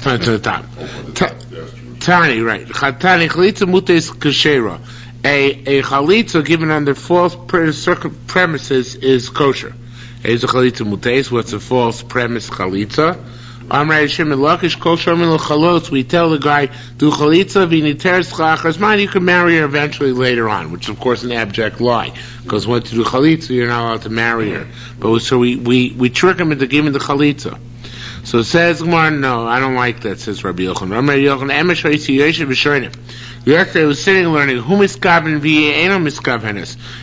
to the top. Tani, right. Tani, chalitza mutes kashera. A chalitza given under false premises is kosher. Is a chalitza mutes, what's a false premise chalitza? We tell the guy, do chalitza v'niteres chachas mine, you can marry her eventually later on, which is of course an abject lie, because once you do chalitza, you're not allowed to marry her. But so we trick him into giving the chalitza. So it says, no, I don't like that, says Rabbi Yochanan. Rabbi Yochanan, yesterday was sitting and learning,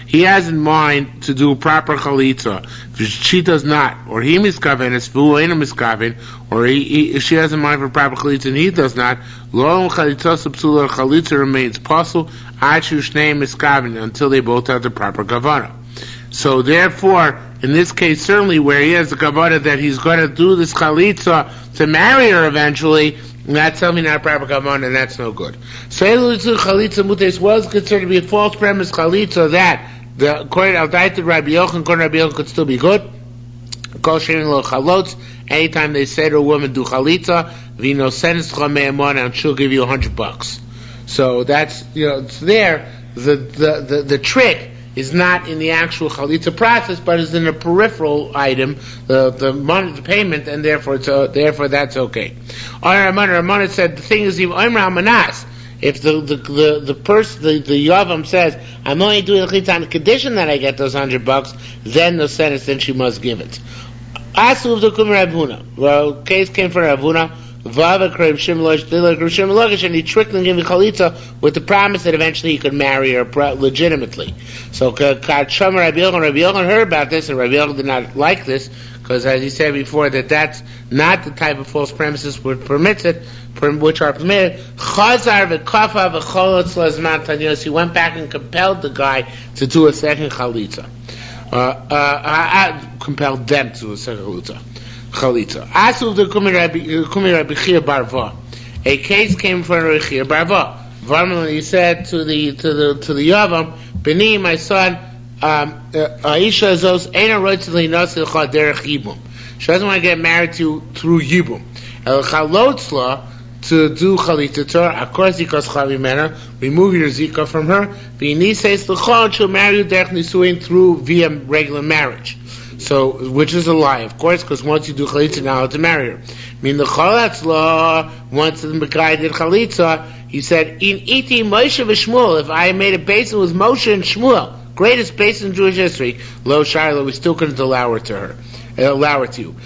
he has in mind to do proper chalitza. If she does not, or he miskavenes, or if she has in mind for proper chalitza and he does not, chalitza remains possible until they both have the proper kavana. So therefore, in this case, certainly where he has the kavana that he's going to do this chalitza to marry her eventually, that's something not proper kavana, and that's no good. So chalitza mutes was considered to be a false premise chalitza that according to Rabbi Yochanan could still be good. Anytime they say to a woman, do chalitza, vino sentence and she'll give you $100. So that's, it's there. The trick is not in the actual chalitza process, but is in a peripheral item, the money, the payment, and therefore that's okay. Ramana said the thing is, if the person, the Yavam says, I'm only doing the chalitza on the condition that I get those $100, then the sentence, then she must give it. Asuv the Kum Rav Huna. Well, case came from Rav Huna. Vava Kreb Shimlosh, and he tricked him to give the chalitza with the promise that eventually he could marry her legitimately. So Rabbi Yochanan heard about this, and Rabbi Yochanan did not like this, because as he said before, that's not the type of false premises which which are permitted. He went back and compelled the guy to do a second chalitza. Compelled them to do a second chalitza. Asul the Kumi Rabbi Chia Barva. A case came from Rabbi Chia Barva. Varman, he said to the Yavam, Beni, my son, Aisha Zos Eina Roitzli Nasilcha Derech Yibum. She doesn't want to get married to through Yibum. El Chalotzla, to do chalitza Torah, of course, because Chavimena, remove your zika from her. Bini says l'chol, she'll marry you derech nisuin through via regular marriage. So, which is a lie, of course, because once you do chalitza, now to marry her. The cholatz law, once the guy did chalitza, he said, in iti Moshe v'Shmuel, if I made a basin with Moshe and Shmuel, greatest basin in Jewish history, lo Shiloh, we still couldn't allow her to you.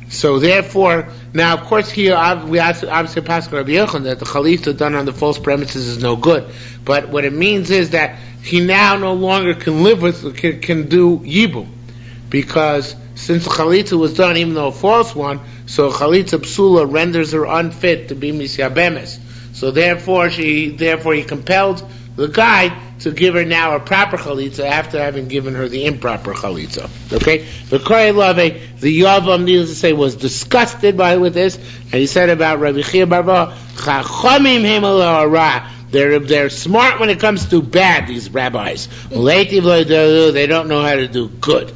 So therefore, now of course here we obviously pass Rabbi Yochanan that the chalitza done on the false premises is no good. But what it means is that he now no longer can live can do yibum, because since the chalitza was done, even though a false one, so chalitza psula renders her unfit to be misyabemes. So therefore he compelled the guy to give her now a proper chalitza after having given her the improper chalitza. Okay? The Yavam, needless to say, was disgusted with this, and he said about Rabbi Chia Barba, Chachamim him they're smart when it comes to bad, these rabbis. They don't know how to do good.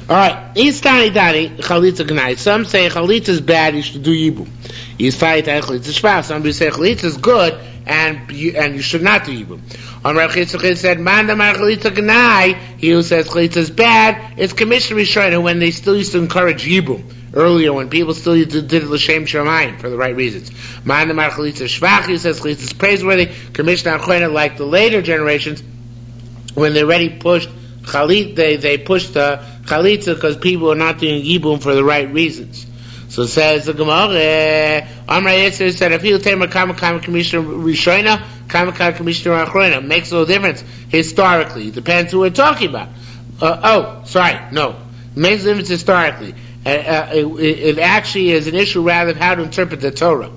Alright, Istani Dani, chalitza gnai. Some say chalitza is bad, you should do yibum. Istani Dani, chalitza shva. Some say chalitza is good, and you should not do yibum. On Rav Chitzchak said, Mandamar chalitza gnai, he who says chalitza is bad, it's commission Rishonim when they still used to encourage yibum. Earlier, when people still did it l'shem shamayim for the right reasons. Mandamar chalitza shvach, he says chalitza is praiseworthy. Commission Achronim, like the later generations, when they already pushed they pushed the chalitza because people are not doing yibum for the right reasons. So says the Gemara, Amar Yetzer said, if you take a Kamakam Commissioner Rishoina, Kamakam Commissioner Achroina, makes no difference historically. It depends who we're talking about. It makes a difference historically. It actually is an issue rather of how to interpret the Torah.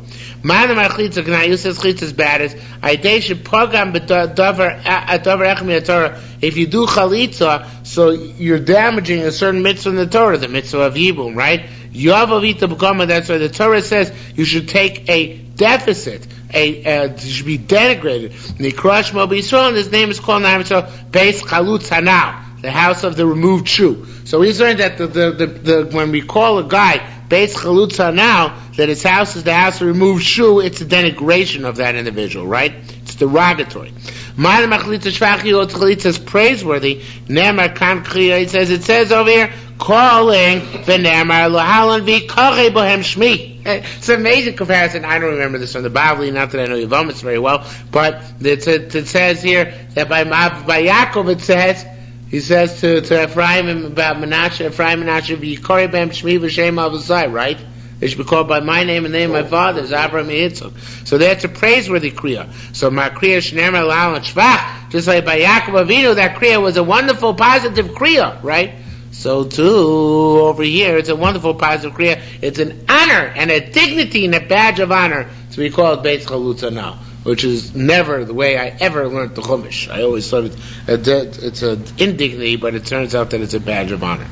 Manam chalitza gnai says chalitza is bad is aidei pogam b'davar Torah. If you do chalitza, so you're damaging a certain mitzvah in the Torah, the mitzvah of yibum, right? Yavavita b'kama. That's why the Torah says you should take a deficit. You should be denigrated. Nikrash Mo B'Yisrael, and his name is called now Beis Chalutz Hanal, the house of the removed shoe. So he's learned that when we call a guy Beis Chalutza now, that his house is the house to remove shu, it's a denigration of that individual, right? It's derogatory. Ma'al Machlitza Shvach Yot Chalitza is praiseworthy. Nemar Kan Kriya, it says over here, calling V'nemar Lohalan V'Karei Bohem Shmi. It's an amazing comparison. I don't remember this from the Bavli, not that I know Yevamos very well, but it says here that by Yaakov it says, he says to Ephraim about Menashe, Ephraim Menashe V'Yikarei Bohem Shmi V'Shem Avosai, right? They should be called by my name and the name of my fathers, Abraham and Yitzchak. So that's a praiseworthy kriya. So my kriya shnemer la'al shvach, just like by Yaakov Avinu, that kriya was a wonderful, positive kriya, right? So too, over here, it's a wonderful, positive kriya. It's an honor and a dignity and a badge of honor to be called Beis Chalutza now, which is never the way I ever learned the Chumash. I always thought it's an indignity, but it turns out that it's a badge of honor.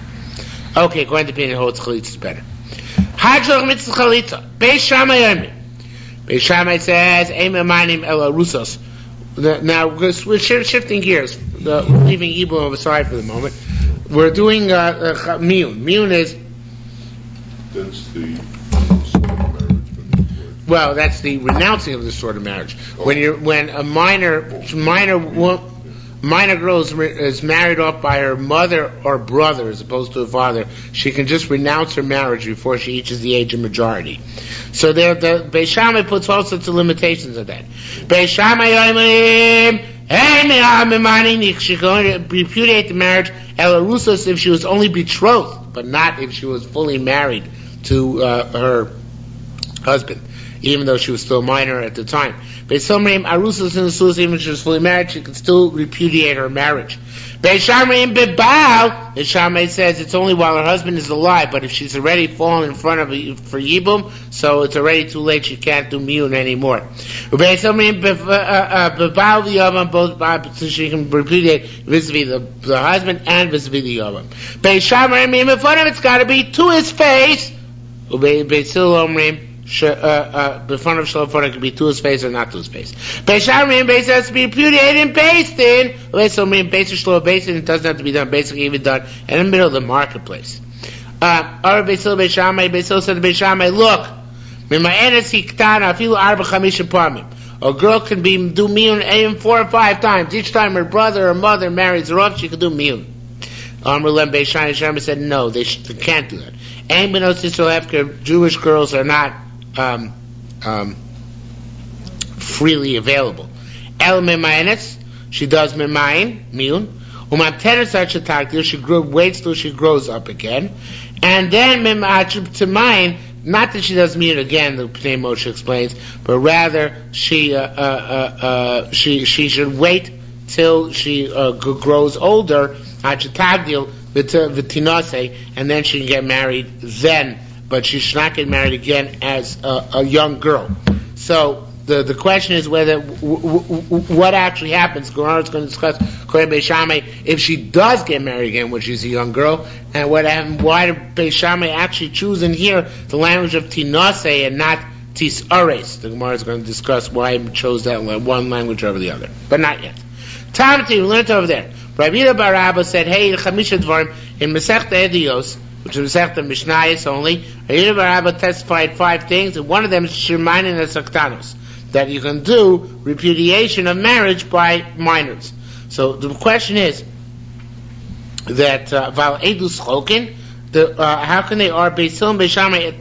Okay, going to be in the whole Chalitza is better. Hajlach mitzvah chalitza. Beis Shammai Yomi. Beis Shammai says, "Ein memanim ela rusos." Now we're shifting gears, leaving Yibum aside for the moment. We're doing miyun. Miyun is that's the sort of marriage. Well, that's the renouncing of the sort of marriage. When a minor girl is married off by her mother or brother as opposed to her father, she can just renounce her marriage before she reaches the age of majority. So there, the Beis Shammai puts all sorts of limitations on that. Beis Shammai she can only repudiate the marriage elarusos if she was only betrothed, but not if she was fully married to her husband, even though she was still a minor at the time. Beis Shammai arusas and asus, even if she was fully married, she could still repudiate her marriage. Beis Shammai bebal, Beis Shammai says it's only while her husband is alive, but if she's already fallen in front of for yibum, so it's already too late, she can't do miyun anymore. Beis Shammai bebal v'yavam, both so she can repudiate vis-a-vis the husband and vis-a-vis the yavam. Beis Shammai in front of it's got to be to his face. Beis Hillel omrim, before of Shalom it could be to his face or not to his face. Beis Shammai Beis has to be repudiated and based in. So Beis Shalom based in, it doesn't have to be done. Basically, even done in the middle of the marketplace. Beis Shammai said to Beis Shammai, look, a girl can do miyun even 4 or 5 times. Each time her brother or mother marries her off, she can do miyun. Beis Shammai said no, they can't do that. Jewish girls are not freely available. She does miyun. She waits till she grows up again, and then to mine. Not that she does miyun again, the Pnei Moshe explains, but rather she should wait till she grows older, and then she can get married then, but she should not get married again as a young girl. So the question is whether what actually happens. Gemara is going to discuss Beis Shammai if she does get married again when she's a young girl, and why did Beis Shammai actually choose in here the language of tinase and not tisares. The Gemara is going to discuss why he chose that one language over the other, but not yet. Tamati, we learned over there. Rabbi Yehuda bar Abba said, hey, Chamisha Dvarim, in Masechta Edios, which is Masechta Mishnayos only, Rabbi Yehuda bar Abba testified 5 things, and one of them is Shirmanin and Saktanos, that you can do repudiation of marriage by minors. So the question is, that Val Edus Chokin, how can they Beis Hillel and Beis Shammai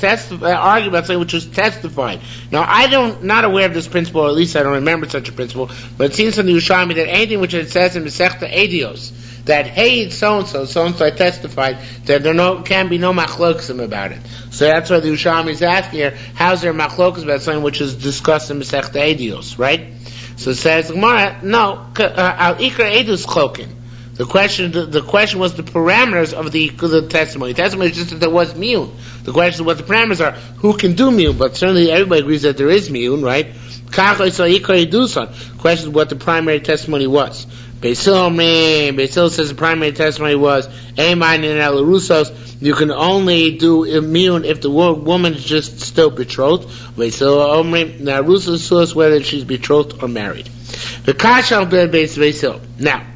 argue about something which was testified? Now, I'm not aware of this principle, or at least I don't remember such a principle, but it seems from the Yerushalmi that anything which it says in Masechta Edios, that, hey, so-and-so I testified, that there can be no machlokim about it. So that's why the Yerushalmi is asking here, how's there machlokim about something which is discussed in Masechta Edios, right? So it says, Gemara, no, al ikra edus chokin. The question was the parameters of the testimony. The testimony is just that there was miyun. The question is what the parameters are. Who can do miyun? But certainly everybody agrees that there is miyun, right? The question is what the primary testimony was. Beis Hillel says the primary testimony was you can only do miyun if the woman is just still betrothed. Beis Hillel whether she's betrothed or married. The kasha Beis Hillel. Now,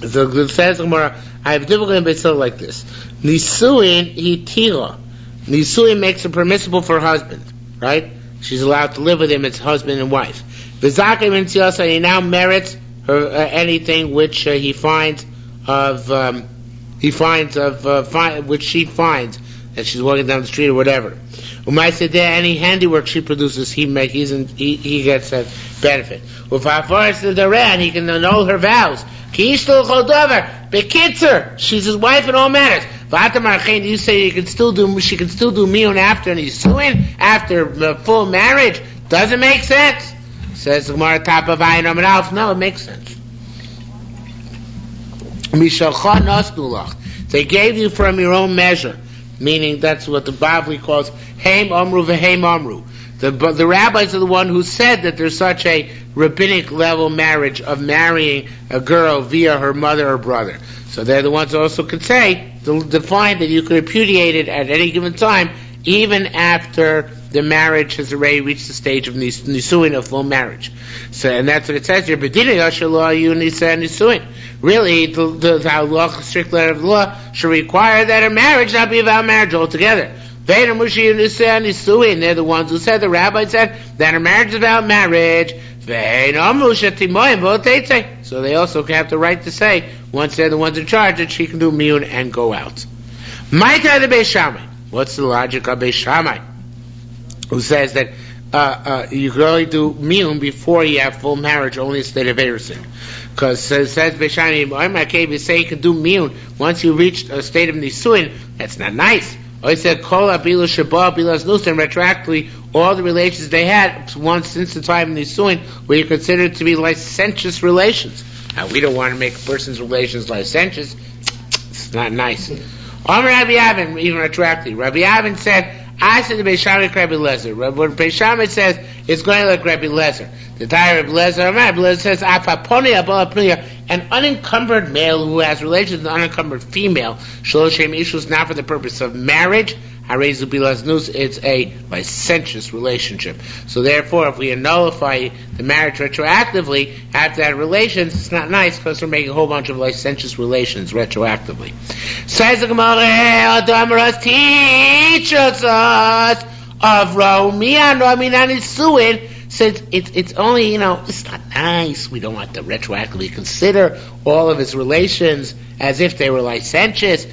so it says Gemara, I have difficulty in Beis Hillel like this. Nisuin hitira. Nisuin makes it permissible for her husband, right? She's allowed to live with him as husband and wife. V'zakim intziyasa, he now merits her anything which he finds which she finds as she's walking down the street or whatever. Any handiwork she produces, he gets that benefit. And he can annul her vows. She's his wife in all matters. You say she can still do miyun after nisuin, after full marriage? Doesn't make sense. Says the Gemara, top of Ayin Amud Aleph. No, it makes sense. They gave you from your own measure, meaning that's what the Bavli calls Haim Amru v'Haim Amru. The rabbis are the one who said that there's such a rabbinic level marriage of marrying a girl via her mother or brother. So they're the ones who also could say, to define that you could repudiate it at any given time, even after the marriage has already reached the stage of nisuin, of full marriage. So, and that's what it says here. Really, the strict letter of the law should require that a marriage not be about marriage altogether. They're the ones who said, the rabbi said, that a marriage is about marriage. So they also have the right to say, once they're the ones in charge, that she can do miyun and go out. What's the logic of Beis Shammai, who says that you can only do miyun before you have full marriage, only in state of erusin? Because it says Beis Shammai, you say you can do miyun once you reach a state of nisuin. That's not nice. Or he said, Kol Abilu Shabbat Bilas Nusin, retroactively, all the relations they had once since the time of Nisuin were considered to be licentious relations. Now, we don't want to make a person's relations licentious. It's not nice. Rabbi Avin, even retroactively, Rabbi Avin said, I said to Beis Shammai Rabbi Lezer. What Beis Shammai says is going to look Rabbi Lezer. The Torah Rabbi Lezer says, an unencumbered male who has relations with an unencumbered female, Shaloshem issues not for the purpose of marriage, it's a licentious relationship. So therefore, if we nullify the marriage retroactively after that relations, it's not nice because we're making a whole bunch of licentious relations retroactively. Says the Gemara, teaches us of since it's only, it's not nice. We don't want to retroactively consider all of his relations as if they were licentious,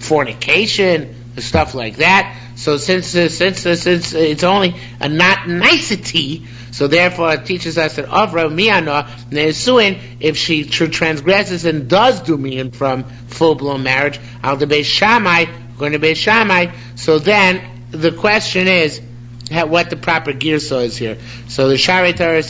fornication, stuff like that. So since it's only a not nicety, so therefore it teaches us that Avra Miyana Nesuin, if she transgresses and does do Miyan from full-blown marriage, Al de Beis Shammai, going to Beis Shammai, so then the question is what the proper girsa is here. So the Shari Torah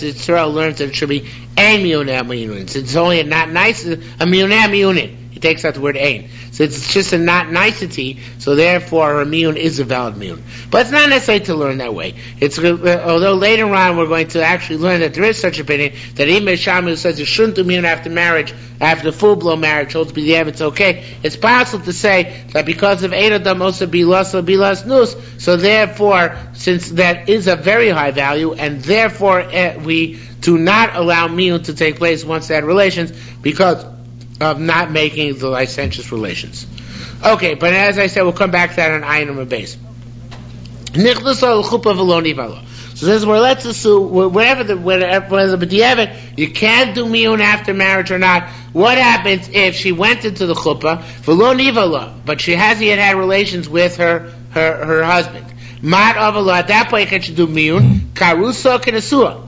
learns that it should be ein miyuneh miyunin. So it's only a not nice, a miyuneh miyunin. He takes out the word ein. So it's just a not nicety, so therefore her miyun is a valid miyun. But it's not necessary to learn that way. Although later on we're going to actually learn that there is such opinion, that even Beis Shammai who says you shouldn't do miyun after marriage, after full-blown marriage, holds to be the it's okay. It's possible to say that because of ein adam also bilas nus, so therefore, since that is a very high value, and therefore we do not allow miyun to take place once they had relations, because of not making the licentious relations. Okay, but as I said, we'll come back to that on Ayin Amud Beis. So this is where let's assume whether you can't do miyun after marriage or not. What happens if she went into the chuppah v'lo nivala, but she hasn't yet had relations with her husband? Mat avala, at that point can she do miyun? Karusa kenasua.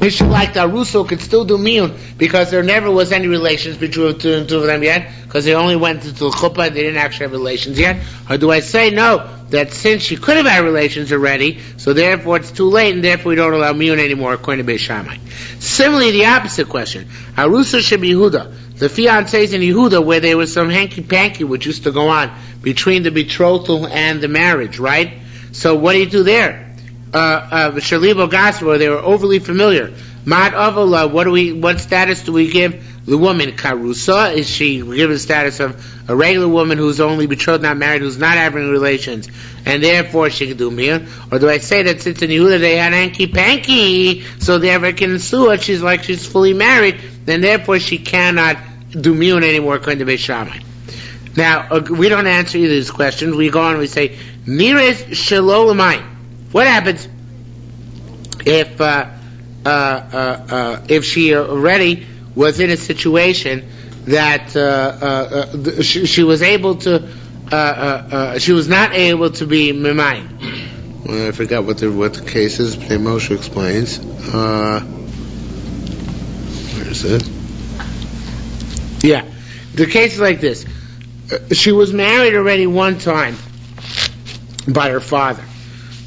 Issue like the Aruso could still do miyun because there never was any relations between the two of them yet, because they only went into the chuppah, they didn't actually have relations yet? Or do I say no, that since she could have had relations already, so therefore it's too late, and therefore we don't allow miyun anymore according to Beis Shammai? Similarly, the opposite question. Arusa should be Yehuda. The fiancés in Yehuda, where there was some hanky-panky which used to go on between the betrothal and the marriage, right? So what do you do there? Shalibo Gasro, they were overly familiar. Mat Avala, what status do we give the woman? Karusa, is she given the status of a regular woman who's only betrothed, not married, who's not having relations, and therefore she can do miyun? Or do I say that since in Yehuda they had hanky-panky, so therefore can sue her, she's fully married, then therefore she cannot do miyun anymore according to Beis Shammai? Now, we don't answer either of these questions. We go on and we say, Nires Shalolamayim. What happens if she already was in a situation that she was able to, she was not able to be Mimayim? Well, I forgot what the case is. Moshe explains. Where is it? Yeah. The case is like this. She was married already one time by her father.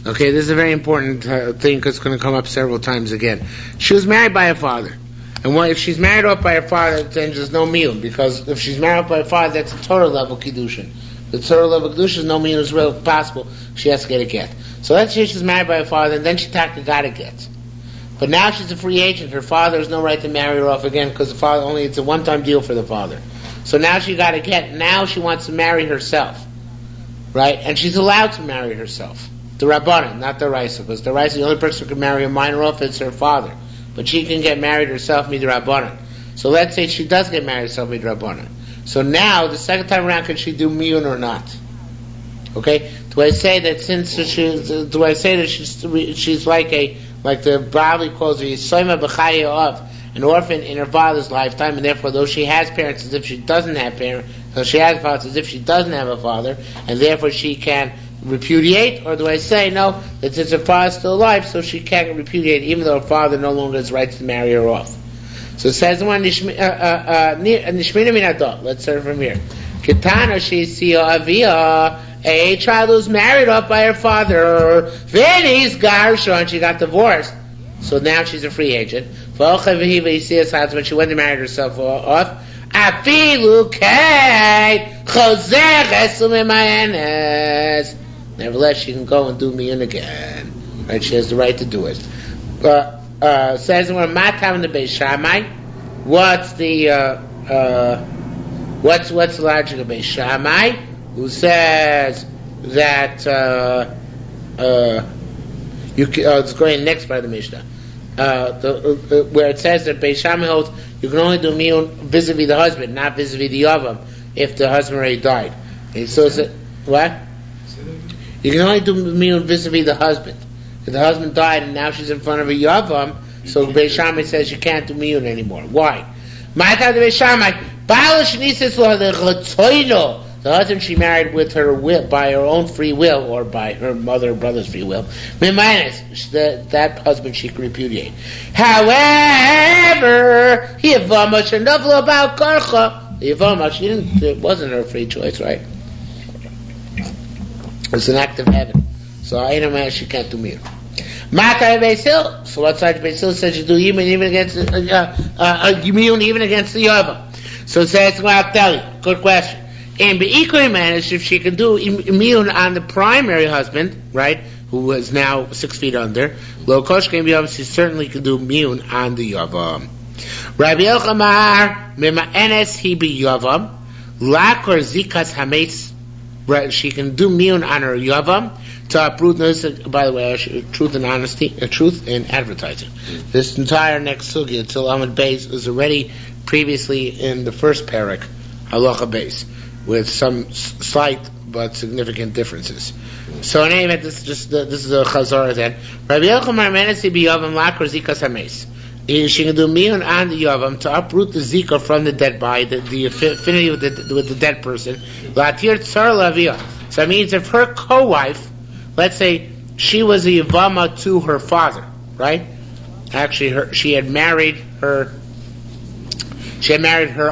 Okay, this is a very important thing because it's going to come up several times again. She was married by her father. And if she's married off by her father, then there's no miyun, because if she's married off by her father, that's a Torah level kiddushin. The Torah level kiddushin, no miyun is real possible. She has to get a get. So let's say she's married by her father, and then she got a get. But now she's a free agent. Her father has no right to marry her off again because the father it's a one-time deal for the father. So now she got a get. Now she wants to marry herself, right? And she's allowed to marry herself. The Rabbanan, not the Raisa, because the Raisa, the only person who can marry a minor off is her father. But she can get married herself, Midrabanan. So let's say she does get married herself, Midrabanan. So now, the second time around, can she do miyun or not? Okay? Do I say that she's like the Bali calls her Yisoima B'chaya of an orphan in her father's lifetime, and therefore, though she has parents as if she doesn't have parents, so she has fathers as if she doesn't have a father, and therefore she can repudiate? Or do I say no, that since her father's still alive, so she can't repudiate, even though her father no longer has rights to marry her off? So it says one Nishmina Minadot. Let's start from here. Kitana Shisiya Avia, a child who's married off by her father, Veni's Garshon, she got divorced. So now she's a free agent. When she went and married herself off, nevertheless, she can go and do miyun again. Right? She has the right to do it. Says we're matam in the Beis Shammai. What's the logic of Beis Shammai? Who says that it's going next by the Mishnah. Where it says that Beis Shammai holds you can only do miyun vis-a-vis the husband, not vis-a-vis the yavam, if the husband already died. And so what? You can only do miyun vis-a-vis the husband. If the husband died and now she's in front of a yavam, so Beis Shammai says you can't do miyun anymore. Why? The husband she married with her will, by her own free will, or by her mother or brother's free will. That husband she can repudiate. However, Yevamos about Karcha. Yevamos, it wasn't her free choice, right? It's an act of heaven. So I know she can't do miyun. Matai Beisil. So what side Beisil says you do miyun even against miyun even against the yavam. So it says, well, I'll tell you. Good question. And be equally managed if she can do miyun on the primary husband, right, who is now 6 feet under. Lo koshkein b'yavam, she certainly can do miyun on the yavam. Rabbi Elchamar mima'enes hi b'yavam lakor zikas hametz. Right, she can do miyun on her yavam to uproot. By the way, truth and honesty, truth in advertising. This entire next sugya till Amud Beis was already previously in the first parak, halacha Beis, with some slight but significant differences. So anyway, this is a chazara then. Rabbi Yochanan menesi biyavam lakor zikas hames. She can do miyun on the yavam to uproot the zika from the dead body, the affinity with the dead person. Latir tsar lavia. So that means if her co-wife, let's say she was a yavama to her father, right? Actually, she had married her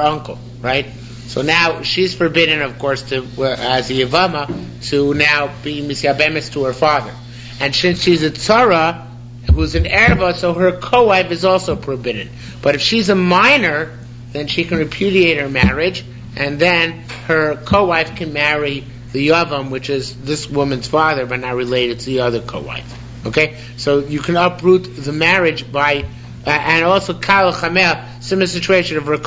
uncle, right? So now she's forbidden, of course, to as a yavama to now be misyabemis to her father. And since she's a tzara who's an erva, so her co-wife is also forbidden. But if she's a minor, then she can repudiate her marriage, and then her co-wife can marry the yavam, which is this woman's father, but not related to the other co-wife. Okay, so you can uproot the marriage by, and also kal chamel, similar situation of her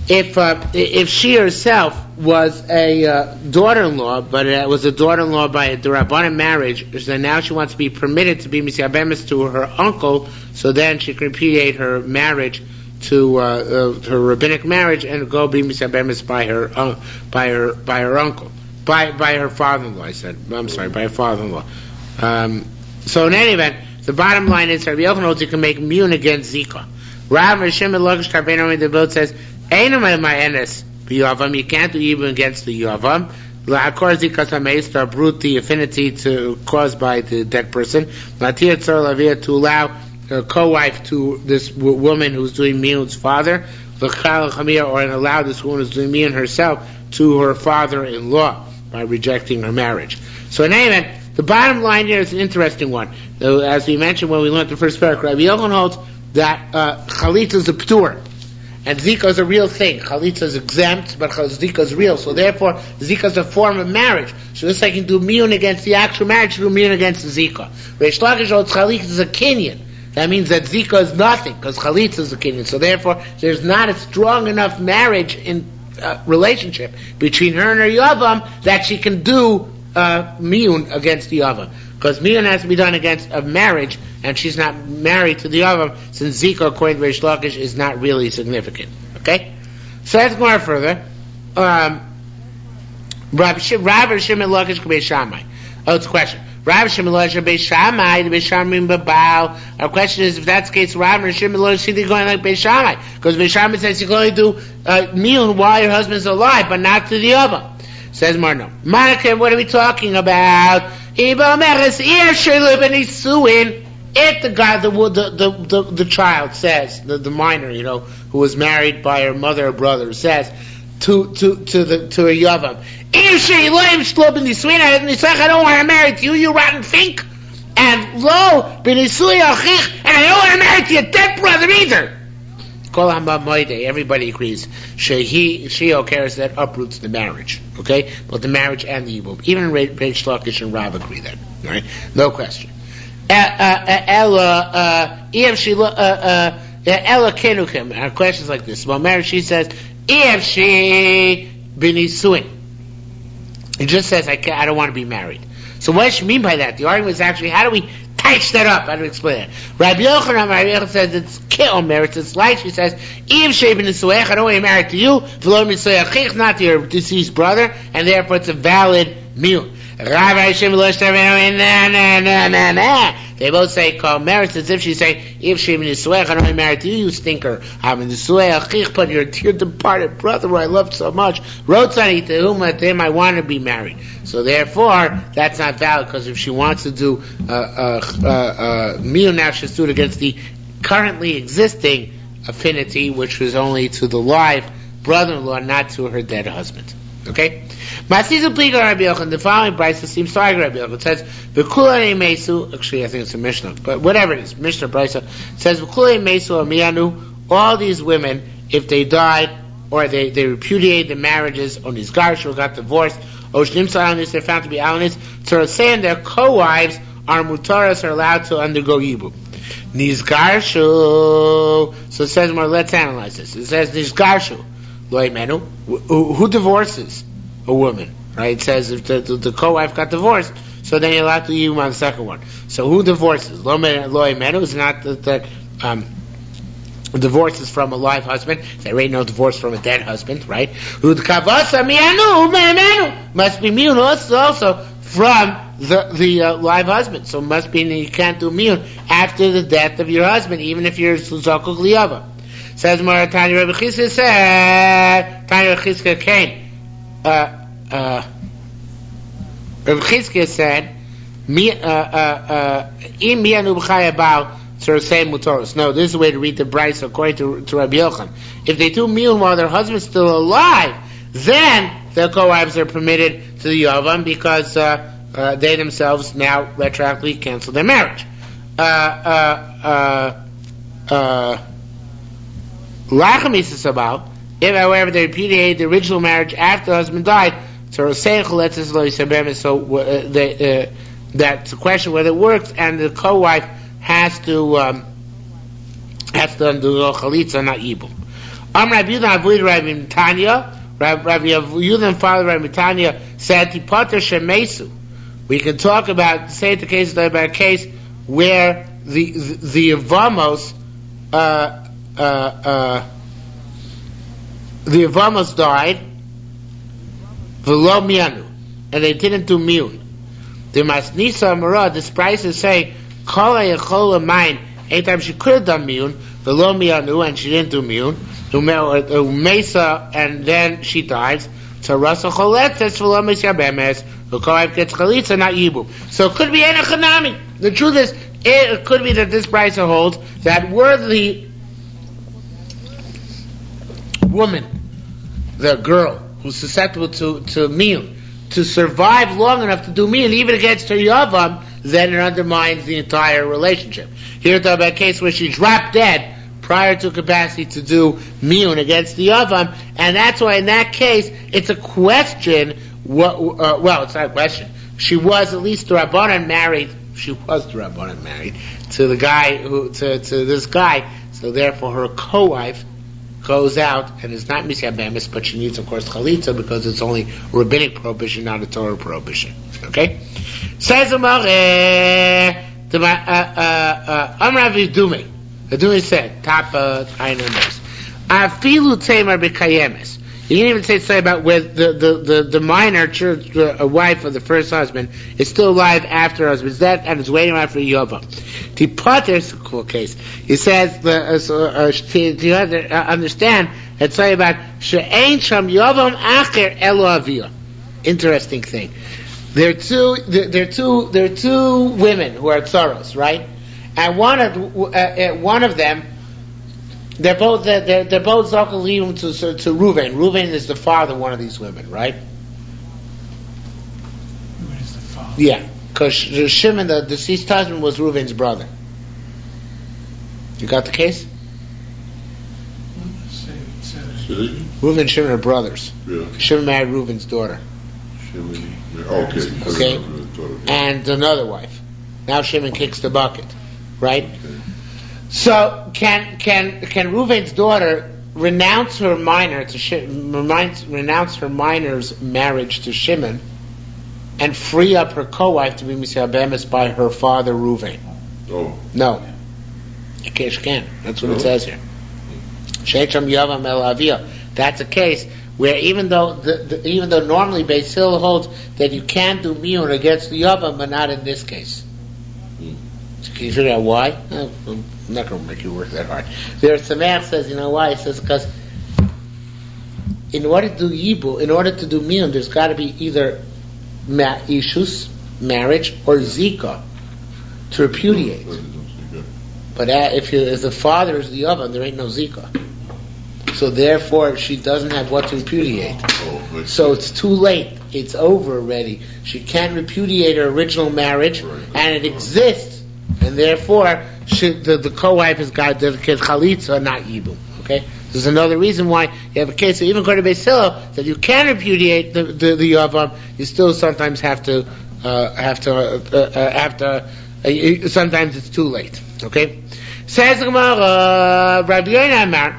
if she herself was a daughter-in-law, but it was a daughter-in-law by a Durabanan marriage, then now she wants to be permitted to be misyabemis to her uncle, so then she can repudiate her marriage her rabbinic marriage and go be misabemis by her uncle, by her father-in-law. By her father-in-law. So in any event, the bottom line is Rabbi Yochanan holds you can make immune against Zika. Rav Rishim Lakish Karbeinu, the bill says, "Einam my enes b'yavam." You can't do even against the yavam. La'akor Zika tameis to uproot the affinity caused by the dead person. Latir tzor lavia, to allow a co-wife to this woman who's doing miyun's father. L'chal chamir, or allow this woman who's doing miyun herself to her father-in-law by rejecting her marriage. So in any event, the bottom line here is an interesting one. As we mentioned when we learned the first paragraph, Rabbi Yochanan holds that chalitza is a p'tur, and zika is a real thing. Chalitza is exempt, but zika is real. So therefore, zika is a form of marriage. So just like you do miyun against the actual marriage, you do miyun against the zika. Reish Lakish holds chalitza is a kinyan. That means that zika is nothing, because chalitza is a kinyan. So therefore, there's not a strong enough marriage in relationship between her and her yavam that she can do miyun against the yavam. Because miyun has to be done against a marriage, and she's not married to the yavam, since zika, according to Reish Lakish, is not really significant. Okay? So let's go on further. Rav Shimon Lakish K'bei Shammai. Oh, it's a question. Rav Shimon Lakish K'bei Shammai, the Beit Shammai Babal. Our question is, if that's the case, Rav Shimon Lakish is going like Beit Shammai. Because Beit Shammai says you can only do miyun while your husband's alive, but not to the yavam. Says Marno. Monica, what are we talking about? If the guy, the child says, the minor, who was married by her mother or brother, says to a yavam, I don't want to marry to you, you rotten fink. And lo, and I don't want to marry to your dead brother either. Everybody agrees. She cares that uproots the marriage. Okay? But the marriage and the yibum. Even Reish Lakish and Rav agree that. Right? No question. Ella kenukim. Our question's like this. About marriage, she says, if she benisuin. It just says, I don't want to be married. So what does she mean by that? The argument is actually, how do we patch that up? How do we explain it? Rabbi Yochanan says it's ke'omer. It's like she says, Im sheben nisuech, I don't want to be married to you, v'lo nisuech, not to your deceased brother, and therefore it's a valid miyun. They both say call marriage as if she say, if she nisuech, I don't want to be married to you, you stinker. But your dear departed brother who I loved so much, rotzani to him I want to be married. So therefore, that's not valid, because if she wants to do miyun now, she's doing it against the currently existing affinity, which was only to the live brother-in-law, not to her dead husband. Okay? The following brisa seems to argue Rabbi Yochanan. It says, V'kulei mesu, actually I think it's a Mishnah, but whatever it is, Mishnah brisa, it says, V'kulei mesu amiyanu, all these women, if they died, or they repudiated the marriages, or nizgarshu, got divorced, or shnimsa alanis, they're found to be alanis, so saying their co-wives are mutaras, are allowed to undergo yibum. Nizgarshu, so it says more, let's analyze this. It says, Nizgarshu, who divorces a woman, right? It says if the co-wife got divorced, so then you're allowed to yibum on the second one. So who divorces? Lo menu is not that divorce is from a live husband. There ain't no divorce from a dead husband, right? Who kavasa miyanu must be miyun also from the live husband. So it must be you can't do miyun after the death of your husband, even if you're zokuk liyava. Says Mara Tanya Rabbi Chizkiah said, Tanya Rabbi Chizkiah came. Rabbi Chizkiah said, Im miyanu b'chaya ba'al tzorosei mutoros. No, this is the way to read the brisa according to Rabbi Yochanan. If they do miyun while their husband's still alive, then their co-wives are permitted to the yavam, because they themselves now retroactively cancel their marriage. Lachamis is about, if however they repudiate the original marriage after the husband died, so that's the question whether it works, and the co-wife has to undo chalitza, not yibum. Rabbi Yudan avoid Rabbi Tanya. Rabbi Yudan father Rabbi Tanya said, "Tipater shemesu." We can talk about, say the case about a case where the Yevamos Yevamos died, v'lo mianu, and they didn't do miyun. The Masnisa Amara, this price is saying, Kol ha'yachol mine, anytime she could have done miyun, v'lo mianu, and she didn't do miyun, umesa, and then she dies, so rasa choletes v'lo misyabemes, the kohav gets chalitza, not yibu. So it could be enechanami. The truth is, it could be that this price holds that were the woman, the girl, who's susceptible to miyun, to survive long enough to do miyun, even against her yavam, then it undermines the entire relationship. Here it's about a case where she dropped dead prior to capacity to do miyun against the yavam, and that's why in that case it's a question. Well, it's not a question. She was at least to Rabbanan married. She was to Rabbanan married to the guy to this guy. So therefore, her co-wife goes out and is not misyabemis, but she needs, of course, chalitza because it's only rabbinic prohibition, not a Torah prohibition. Okay? Says Amar Vidumi. Vidumi said, top I know this. Afilu temer b'kayemes. He didn't even say something about where the minor a wife of the first husband is still alive after her husband's death and is waiting around for Yova. Tipater's a cool case. He says to understand it's something about she'ein sham Yovam acher elo aviyah. Interesting thing. There are two women who are tsaros, right? And one of them. They're both Zokalim to Reuven. Reuven is the father of one of these women, right? Reuven is the father. Yeah, because Shimon, the deceased husband, was Reuven's brother. You got the case? Reuven and Shimon are brothers. Yeah. Shimon married Reuven's daughter. Okay. And another wife. Now Shimon kicks the bucket, right? Okay. So can Reuven's daughter renounce her minor's marriage to Shimon and free up her co-wife to be misyabemis by her father Reuven? Oh. No. She can. That's what it says here. Sheicham Yavam El Aviyah. That's a case where even though normally Beis Hillel holds that you can do miyun against the Yavam, but not in this case. Can you figure out why? I'm not going to make you work that hard. There, Sameach says, you know why? He says because in order to do yibu, in order to do miyun, there's got to be either ishus, marriage, or zika to repudiate. But if the father is the yavam, there ain't no zika. So therefore, she doesn't have what to repudiate. So it's too late. It's over already. She can't repudiate her original marriage, and it exists. And therefore, the co-wife has got dedicated chalitza, not yibum. Okay, there's another reason why you have a case that even according to Beis Hillel that you can repudiate the yavam, you still sometimes have to. Sometimes it's too late. Okay, says the Gemara, Rabbi Yoina Amar.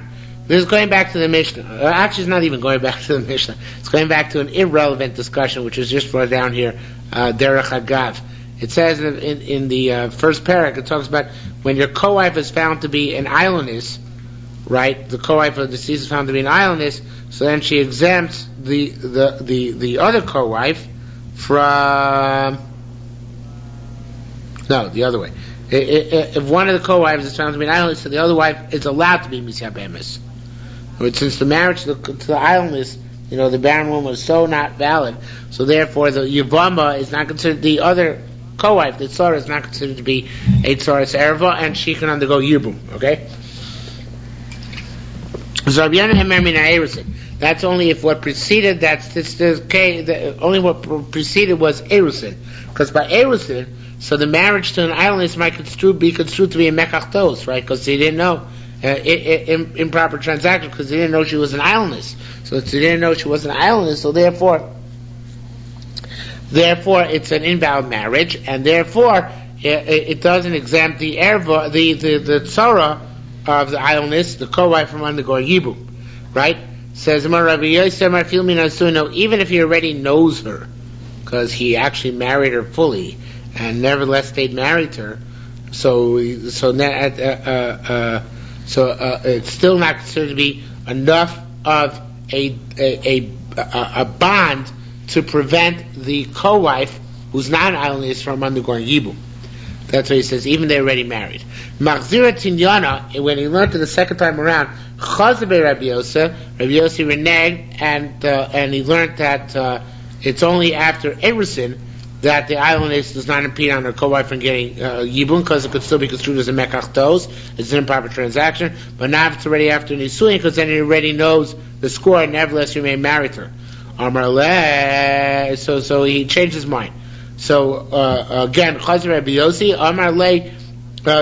This is going back to the Mishnah. Actually, it's not even going back to the Mishnah. It's going back to an irrelevant discussion, which is just brought down here, Derech Hagav. It says in the first parak, it talks about when your co-wife is found to be an islandess, right? The co-wife of the deceased is found to be an islandess, so then she exempts the other co-wife from. No, the other way. If one of the co-wives is found to be an islandess, so the other wife is allowed to be misyabemis. But since the marriage to the islandess, the barren woman was so not valid, so therefore the Yevama is not considered the other co-wife, the Tzara is not considered to be a Tzaras Erva, and she can undergo Yibum, okay? That's only if what preceded, only what preceded was Erusin. Because by Erusin, so the marriage to an islandess might be construed to be a Mekachtos, right? Because they didn't know, improper transaction, because they didn't know she was an islandess. So they didn't know she was an islandess, so therefore it's an invalid marriage, and therefore it doesn't exempt the erva, the tzara of the islandess, the co-wife, from undergoing yibum, right? Says Rabbi Yosef, even if he already knows her, because he actually married her fully, and nevertheless stayed married to her. So So it's still not considered to be enough of a bond to prevent the co-wife who's not an islandess from undergoing yibum. That's what he says, even they're already married. Machzira Tinyana, when he learned it the second time around, Chazabe Rabbi Yossi reneged, and he learned that it's only after Erusin that the islandess does not impede on her co-wife from getting yibum, because it could still be construed as a mekach tos. It's an improper transaction, but not if it's already after nisuin, because then he already knows the score, and nevertheless he remain married to her. Amar le, so he changed his mind. So again, Chazir Rabbi Yossi, Amar le.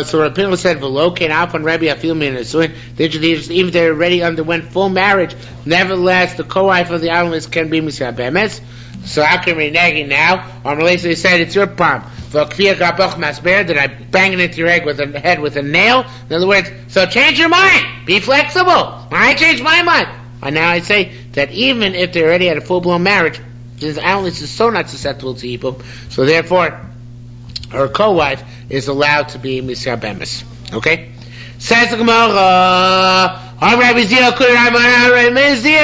So Rabbi Pino said, "V'lo kein alfon Rabbi afil min nisuin." Even if they already underwent full marriage, nevertheless the co-wife of the islandess can be misya bemes. So how can we renege now? Amar le, so he said, "It's your palm." Did I bang it into your head with a nail? In other words, so change your mind. Be flexible. I changed my mind. And now I say that even if they already had a full-blown marriage, this islandess is so not susceptible to yibum, so therefore her co-wife is allowed to be misya bemes. Okay? Says the Gemara, Rabbi Zia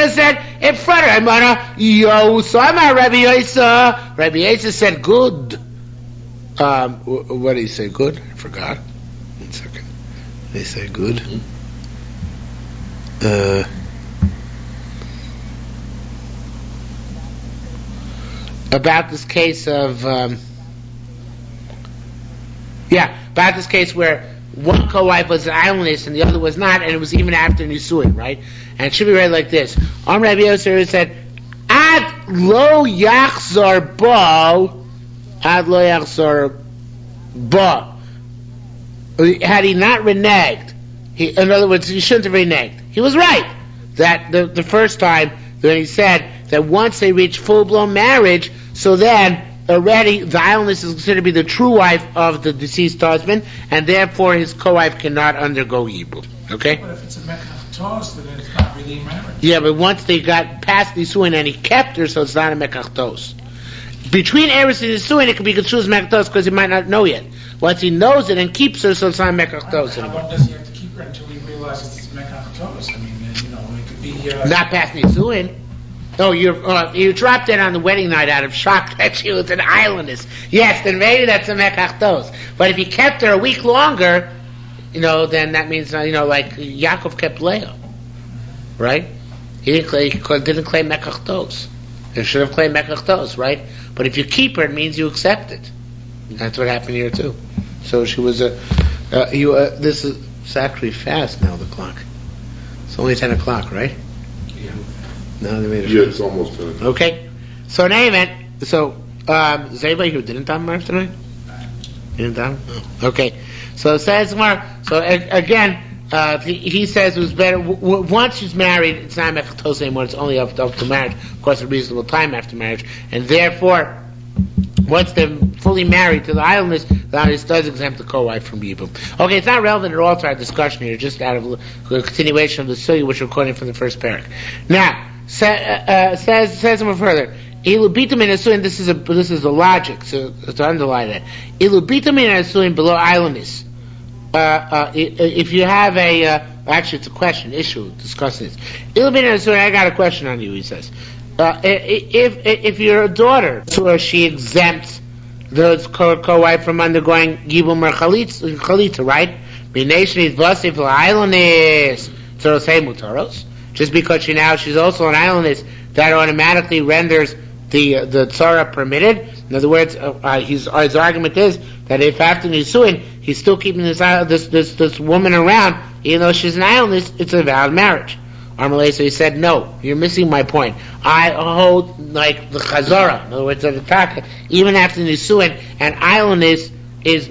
said, in front of Rabbi Yossi, Rabbi Yossi. Rabbi Yossi said, good. What did he say? Good? I forgot. 1 second. They say good. About this case of, about this case where one co-wife was an islandess and the other was not, and it was even after Nisuin, right? And it should be read like this. Rabbi Yossi said, Ad lo yachzor bo. Had he not reneged, in other words, he shouldn't have reneged. He was right that the first time when he said that once they reach full-blown marriage, so then already the islandess is considered to be the true wife of the deceased husband, and therefore his co-wife cannot undergo yibum. Okay? But if it's a mekach tos, then it's not really marriage. Yeah, but once they got past Nisuin and he kept her, so it's not a mekach tos. Between Eris and Nisuin, it can be construed as mekach tos because he might not know yet. Once he knows it and keeps her, so it's not a mekach tos anymore. How long does he have to keep her until he realizes it's mekach tos? I mean, it could be... Not past Nisuin. Oh, you dropped in on the wedding night out of shock that she was an islandess. Yes, then maybe that's a mekach tos. But if he kept her a week longer, then that means, like Yaakov kept Leah. Right? He didn't claim mekach tos. He should have claimed mekach tos, right? But if you keep her, it means you accept it. That's what happened here too. So she was this is actually fast now, the clock. It's only 10 o'clock, right? Yeah. No, they made it. Yeah, it's almost 10 o'clock. Okay. So in any event, is anybody who didn't daven Marv tonight? Didn't daven? Oh. Okay. So it says more. So again, he says it was better once she's married. It's not mekach tos anymore. It's only up to marriage. Of course, a reasonable time after marriage, and therefore, once they're fully married to the islandess does exempt the co-wife from yibum. Okay, it's not relevant at all to our discussion here. Just out of a continuation of the sugya which we're quoting from the first parak. Now says more further. Ilubitum in asuin. This is the logic to underline that. Ilubitum in asuin below islandess. If you have actually it's a question, issue, discussing this. I got a question on you, he says. If you're a daughter, so she exempts the co-wife from undergoing yibum or chalitza, right? Just because she's also an islandess, that automatically renders the tzara permitted. In other words, his argument is that if after Nisuin he's still keeping this woman around, even though she's an islandess, it's a valid marriage. Armalei, so he said, no, you're missing my point. I hold like the chazara, in other words, the taka, even after Nisuin, an islandess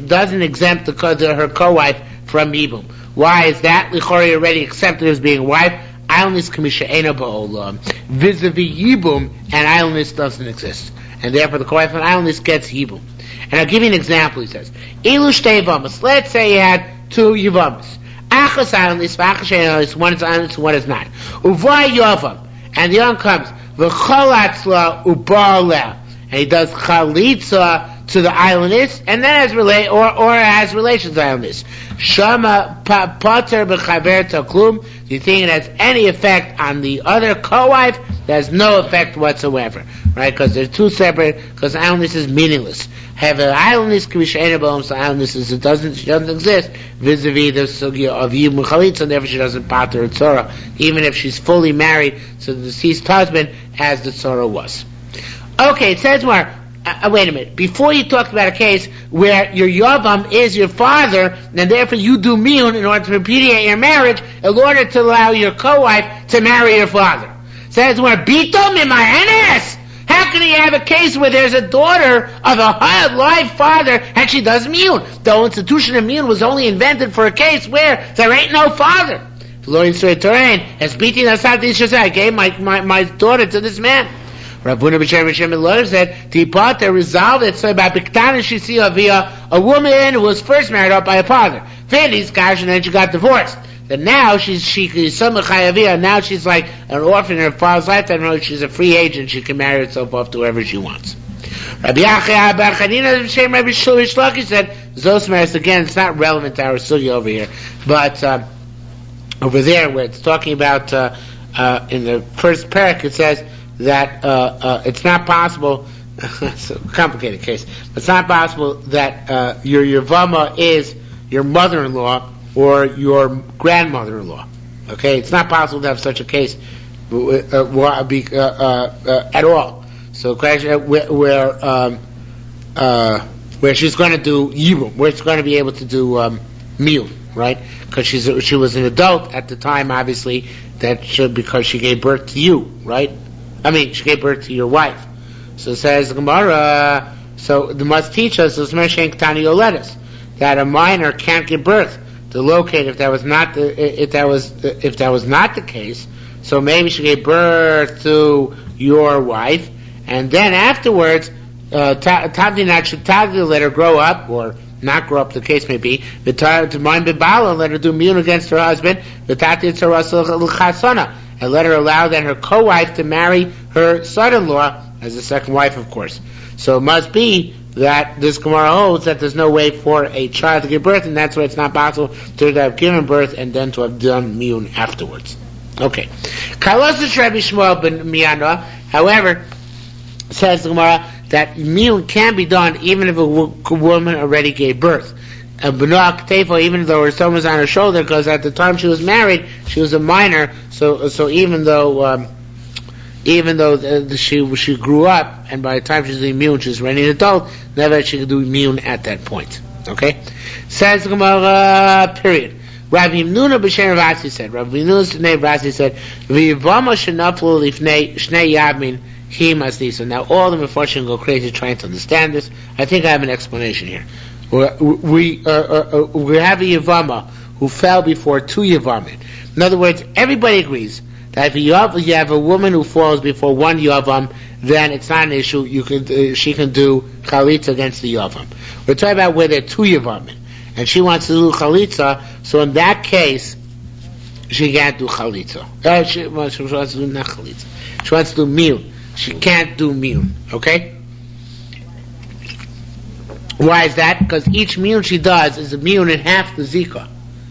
doesn't exempt her co-wife from yibum. Why is that? Lichori already accepted as being wife. Islandess kamisha ena ba'olam. Vis-a-vis yibum, an islandess doesn't exist. And therefore the co-wife of an islandess gets yibum. And I'll give you an example, he says. Ilu shtei yavamas. Let's say you had 2 yavamas. Achas islandess, v'achas islandess, one is islandess, one is not. Uvay yavam. And the young comes. V'cholatzla uba'aleh. And he does chalitza to the islandess, and then has relations to the islandess. Shama pater b'chaver taklum. Do you think it has any effect on the other co-wife? There's no effect whatsoever, right? Because they're two separate. Because islandess is meaningless. Have an islandess k'vishaynabom, so islandess she doesn't exist vis-a-vis the sugya of yibum chalitza, and therefore she doesn't pater a tzora, even if she's fully married to the deceased husband, as the tzora was. Okay, it says more. Wait a minute. Before you talked about a case where your yavam is your father, and therefore you do miyun in order to repudiate your marriage, in order to allow your co-wife to marry your father. Says where bitom in my NS. How can he have a case where there's a daughter of a live father and she does miyun? The institution of miyun was only invented for a case where there ain't no father. As beating asad, I gave my daughter to this man. Ravuna b'shem said, Tipata resolved it so by Biktana she see a woman who was first married up by a father. Fini's gosh, and then she got divorced. Then now she's now she's like an orphan in her father's lifetime. She's a free agent. She can marry herself off to whoever she wants. Rabbi Shlaki said, Zosmaris, again, it's not relevant to our sugya over here, but over there where it's talking about in the first parak, it says that it's not possible. It's a complicated case. But it's not possible that your Yevama is your mother-in-law or your grandmother-in-law. Okay, it's not possible to have such a case at all. So, where she's going to do yibum, where it's going to be able to do miyun, right? Because she was an adult at the time, obviously, because she gave birth to you, right? I mean, she gave birth to your wife. So it says the Gemara. So the must teach us that a minor can't give birth. To locate if that was not the case. So maybe she gave birth to your wife, and then afterwards, Tavdinat should let her grow up or not grow up. The case may be to mind bibalo, let her do miyun against her husband. And let her allow then her co-wife to marry her son-in-law as a second wife, of course. So it must be that this Gemara holds that there's no way for a child to give birth, and that's why it's not possible to have given birth and then to have done miyun afterwards. Okay. However, says the Gemara that miyun can be done even if a woman already gave birth. Even though her son was on her shoulder, because at the time she was married, she was a minor. So even though she grew up, and by the time she's doing miyun, she's already an adult, never she could do miyun at that point. Okay? Says the Gemara, period. Rabbi Nuna b'shem Ravasi said, V'yivama shenaflu lifnei shnei yavmin hi masnisa. Now all the Mefarshim go crazy trying to understand this. I think I have an explanation here. We have a Yevama who fell before two Yevamim. In other words, everybody agrees that if you have a woman who falls before one Yavam, then it's not an issue. She can do chalitza against the Yavam. We're talking about where there are two Yavamim, and she wants to do chalitza. So in that case, she can't do chalitza. She wants to do not chalitza. She wants to do miyun. She can't do miyun. Okay. Why is that? Because each miyun she does is a miyun in half the zika,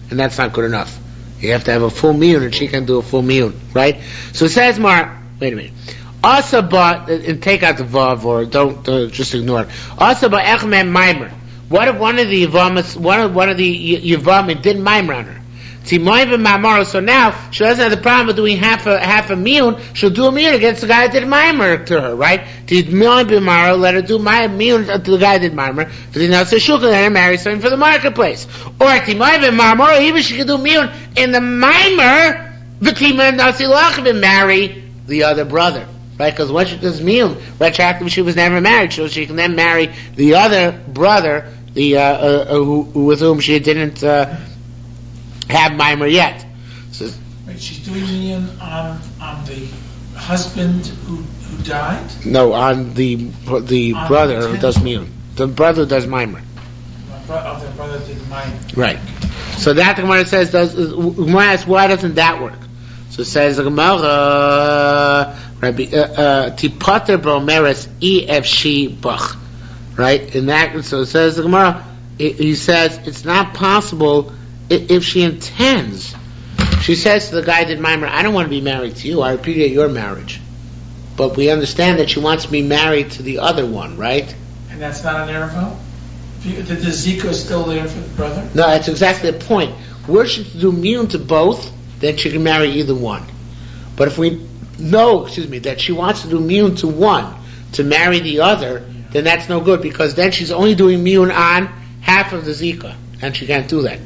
and that's not good enough. You have to have a full miyun, and she can do a full miyun, right? So it says more. Wait a minute. Asaba, and take out the vav, or don't just ignore it. Asaba echem maimer. What if one of the Yevamim did maimer on her? So now she doesn't have the problem of doing half a miyun. She'll do a miyun against the guy that did maimer to her, right? Let her do miyun to the guy that did maimer. But then also she'll let her marry someone for the marketplace. Or even she can do miyun in the maimer. Marry the other brother, right? Because once she does miyun, retroactively she was never married, so she can then marry the other brother, with whom she didn't have mimer yet. So, wait, she's doing miyun on the husband who died? No, on the brother who does miyun. The brother does mimer. The brother did mimer. Right. So that the Gemara says Gemara asks, why doesn't that work? So it says the Gemara Tipater bromeres efshi bach. right? In that, so it says the Gemara. He says it's not possible if she intends. She says to the guy that Maimer, I don't want to be married to you. I repudiate your marriage. But we understand that she wants to be married to the other one, right? And that's not an Erev? The Zika is still there for the brother? No, that's exactly the point. Were she to do miyun to both, then she can marry either one. But if we know, that she wants to do miyun to one, to marry the other, then that's no good, because then she's only doing miyun on half of the Zika, and she can't do that.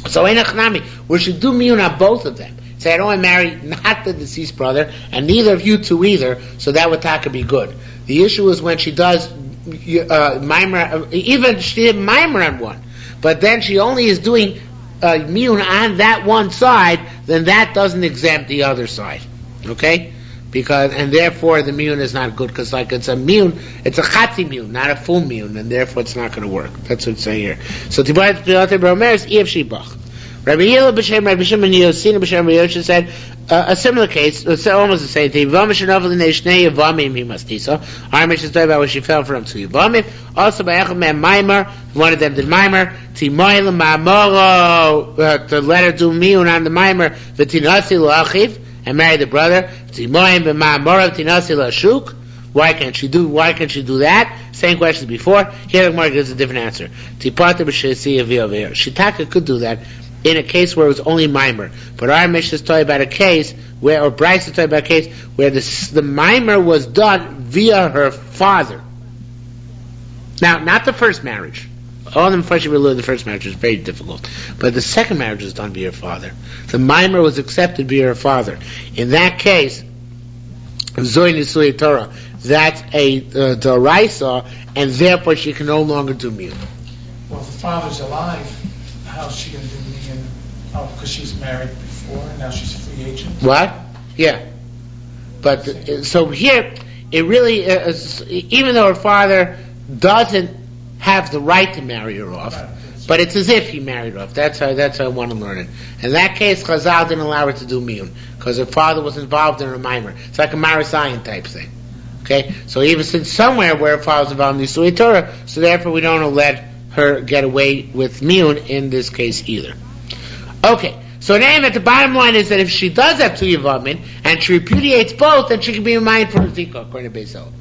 So Einachnami, we should do miyun on both of them. Say, I don't want to marry not the deceased brother, and neither of you two either, so that would taka be good. The issue is when she does Maimer, even she did Maimer on one, but then she only is doing miyun on that one side, then that doesn't exempt the other side. Okay? And therefore the miyun is not good, because like it's a miyun, it's a chati miyun, not a full miyun, and therefore it's not going to work. That's what it's saying here. So Tibayat Pilater Bromeres Iev Shibach. Rabbi Yela b'Shem Rabbi Shimon Yosina b'Shem Rabbi Yosha said a similar case, almost the same thing. Yevamos shenovel in Shnei Yevamim he must tisa. Our mission is talking about when she fell from two Yevamim. Also by Echad Man Maimer, one of them did Maimer. Timoyel Ma'amoro to let her do miyun on the Maimer. V'tinasi l'Achiv and marry the brother. Timoyel Ma'amoro v'tinasi l'Ashuk. Why can't she do that? Same question as before. Here the Gemara gives a different answer. Tipata b'Shesi Aviyavir. Shitaka could do that in a case where it was only Maimer. But our Mishnah is talking about a case where, or Bryce is talking about a case where the Maimer was done via her father. Now, not the first marriage. All the Mepharshim will learn the first marriage is very difficult. But the second marriage was done via her father. The Maimer was accepted via her father. In that case, Zoy Nisui Torah, that's a Doraisa, and therefore she can no longer do miyun. Well, if the father's alive, how's she going to do miyun? Oh, because she's married before, and now she's a free agent? What? Yeah. But, so here, it really is, even though her father doesn't have the right to marry her off, but it's as if he married her off. That's how I want to learn it. In that case, Chazal didn't allow her to do miyun, because her father was involved in her Maimer. It's like a Marasayan type thing. Okay? So even since somewhere where her father was involved in the Yisui Torah, so therefore we don't let her get away with miyun in this case either. Okay, so now at the bottom line is that if she does have two Yevamim, and she repudiates both, then she can be in Mayan for Zika, according to Beis Hillel.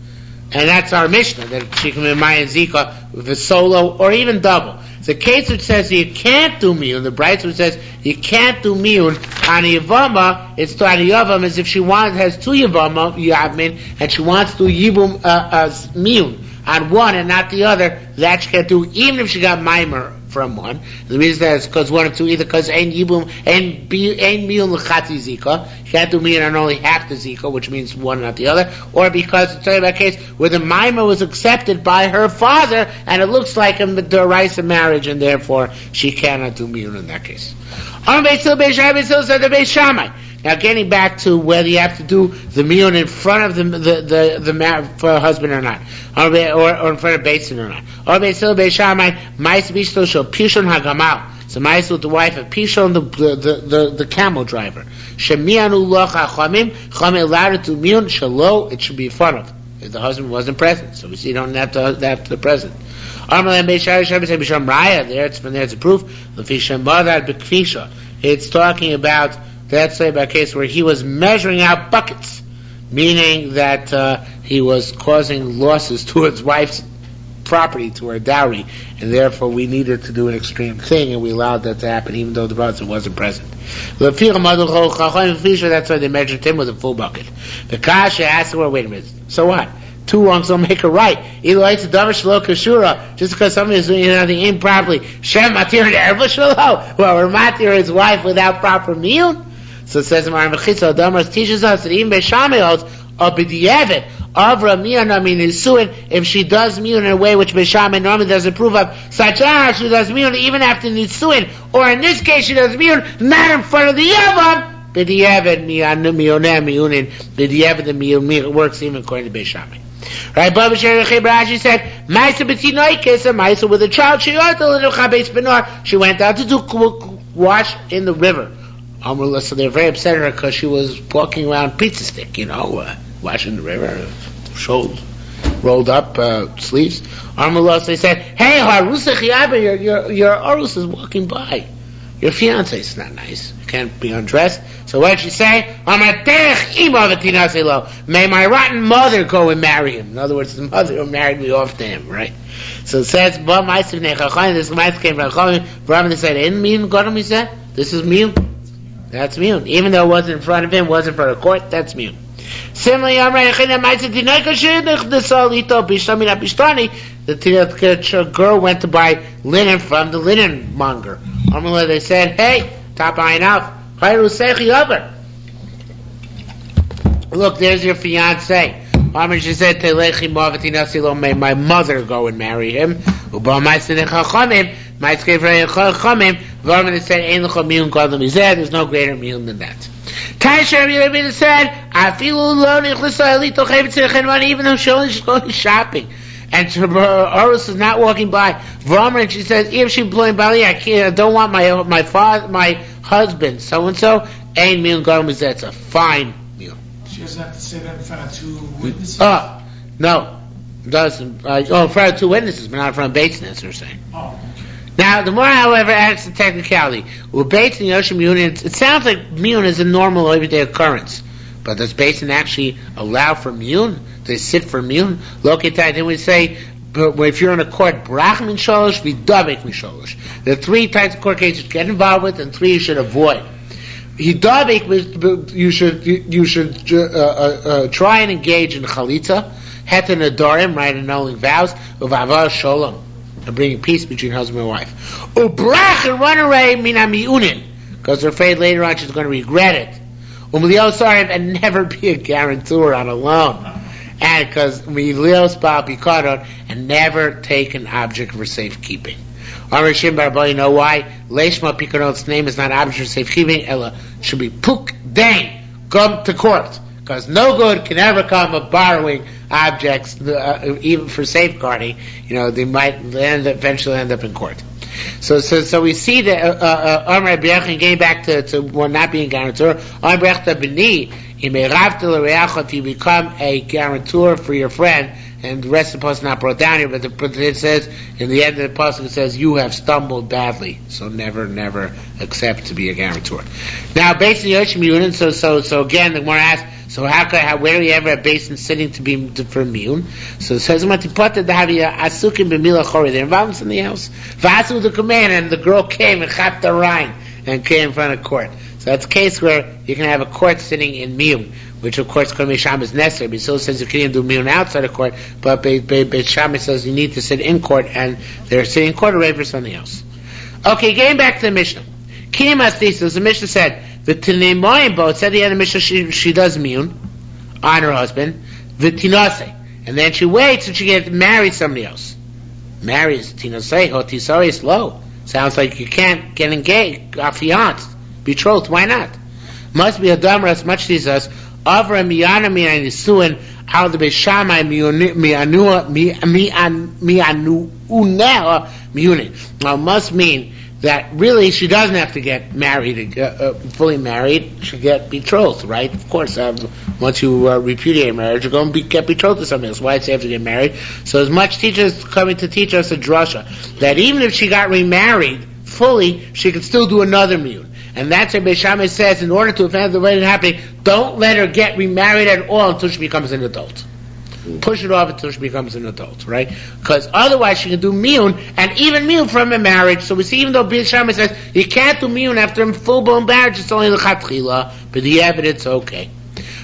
And that's our Mishnah, that she can be in Mayan Zika with a solo, or even double. The case which says you can't do miyun, the Bright which says you can't do miyun on a Yevama, it's to on a Yevam as if she has two Yevamim, and she wants to do Yibum miyun on one and not the other, that she can't do, even if she got Maimer from one. The reason that is because one of two, either because ain't miyun l'chati zika, she can't do miyun on only half the zika, which means one and not the other, or because it's talking about a case where the Maimer was accepted by her father, and it looks like a Doraisa marriage, and therefore she cannot do miyun in that case. Now, getting back to whether you have to do the miyun in front of the for husband or not, or in front of Beis Din or not. Or Beis Hillel Beis Shammai, Ma'is Bishto Shel Pishon Hagamal. So Ma'is with the wife of Pishon, the camel driver. Shemianu Loch HaChamim, Chamim allowed to miyun Shalo. It should be in front of, if the husband wasn't present. So we see you don't have to the present. Armalan Beis Shammai Shem Bisham Raya. There, it's a proof. Lefisha Madad Bekfisha. It's talking about. That's a case where he was measuring out buckets, meaning that he was causing losses to his wife's property, to her dowry, and therefore we needed to do an extreme thing, and we allowed that to happen even though the brother wasn't present. That's why they measured him with a full bucket. The Kasha asked her, wait a minute, so what? Two wrongs don't make a right. Just because somebody is doing something improperly. Well, we're matir his wife without proper miyun. So it says in Mechitza, Damars teaches us that even Beishamai holds a b'di'evet avra miyun nisuin, if she does miyun in a way which Beishamai normally doesn't approve of, such as she does miyun even after nisuin, or in this case she does miyun not in front of the yavam. B'di'evet miyunin, b'di'evet the miyun works even according to Beishamai. Right, Baba Rashi said, Maisa b'tinoikis, a Maisa with a child, she went out to do wash in the river. So they're very upset at her because she was walking around pizza stick, washing the river, shoals. rolled up sleeves. Armulos, they said, "Hey, Harusa Chiaba, your Arus is walking by. Your fiance is not nice. You can't be undressed." So what did she say? May my rotten mother go and marry him. In other words, his mother who married me off to him, right? So it says, this mice came from Chachamim. They said, "In Miyun Gadol," he said, "This is Miyun." That's Miyun. Even though it wasn't in front of him, wasn't in front of court, that's Miyun. Similarly, the girl went to buy linen from the linen monger. They said, "Hey, top eye out. Look, there's your fiance." She said, "May my mother go and marry him." They said, "There's no greater miyun than that." Taisha said, even though she's going shopping, and Horus is not walking by. And she says, if she's blowing by, I don't want my husband, so and so. Ain't miyun gadol mizeh. It's a fine miyun. She doesn't have to say that in front of two witnesses. No, doesn't. In front of two witnesses, but not in front of Bates. That's what we're saying. Oh. Now, the more, however, adds the technicality. With Bates and Yoshim Miyun, it sounds like Miyun is a normal everyday occurrence. But does Bates actually allow for Miyun? They sit for Miyun? Lokitai, then we say, if you're in a court, Brach min sholosh, Vidabek min sholosh. There are 3 types of court cases you get involved with, and 3 you should avoid. Hidabek, you should try and engage in chalitza, heter nedarim, right, annulling vows, uvava sholom, and bringing peace between husband and wife. Ubrach, and run away, mina miyunin, because they're afraid later on she's going to regret it. Umliosariv, and never be a guarantor on a loan. And because milios ba'al pikadon, and never take an object for safekeeping. Amrishim Barbo, you know why? Leishma pikadon's name is not object for safekeeping, ella should be puk dain, come to court. Because no good can ever come of borrowing objects, even for safeguarding. They might eventually end up in court. So we see that Amr B'Yachin, getting back to not being guarantor. Amr B'Yachin B'ni, if you become a guarantor for your friend, and the rest of the pasuk not brought down here, but it says in the end of the pasuk, it says you have stumbled badly, so never accept to be a guarantor. Now, based on Yoshim Miyun, so again, the Gemara asks, so where do we ever have basin sitting for miyun? So it says they're involved in something else. Vasu the command, and the girl came and chapped the Rhine and came in front of court. So that's a case where you can have a court sitting in miyun, which of course Kol Misham is necessary. But still says you can't do miyun outside of court, but Beit Shammai says you need to sit in court, and they're sitting in court array for something else. Okay, getting back to the Mishnah. Kimas thesis, the Mishnah said, the Tinemoyim boat said the end of the Mishnah she does miyun on her husband, the Tinase, and then she waits and she gets married to somebody else. Marries Tinase, Hotisari is low. Sounds like you can't get engaged, fianced, betrothed. Why not? Must be a dumber as much as us. Avra miyana miyanisuin out the Beit Shammai miyunin. Now, must mean that really she doesn't have to get married, fully married. She get betrothed, right? Of course, once you repudiate marriage, you're going to get betrothed to somebody else. Why does she have to get married? So as much teachers coming to teach us a drasha, that even if she got remarried fully, she could still do another miyun. And that's what Beit Shammai says, in order to prevent the wedding happening, don't let her get remarried at all until she becomes an adult. Push it off until she becomes an adult, right? Because otherwise she can do miyun, and even miyun from a marriage. So we see, even though Beit Shammai says you can't do miyun after a full-blown marriage, it's only the chatchila, but the evidence, okay.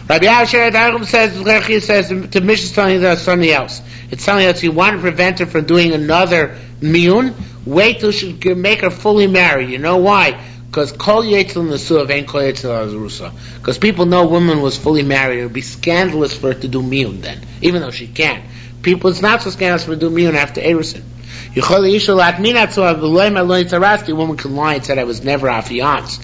Rabbi Asher says to Mishnah telling us something else. It's telling us you want to prevent her from doing another miyun, wait till she can make her fully married. You know why? Because kol yetzil nesuah ain't kol yetzil azurusa. Because people know woman was fully married. It would be scandalous for her to do miyun then, even though she can. It's not so scandalous for her to do miyun after erusin. A woman can lie and said I was never affianced.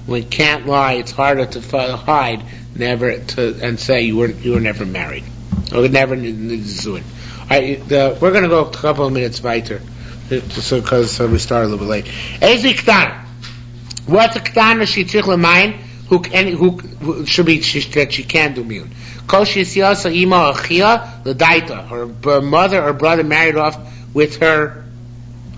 Woman can't lie. It's harder to hide, and say you were never married or never nizuin. Alright, we're going to go a couple of minutes weiter. Because we started a little bit late. Ezi Ktana. What's a Ktana she tzich l'mayin? Who should be that she can do miyun? Her mother or brother married off with her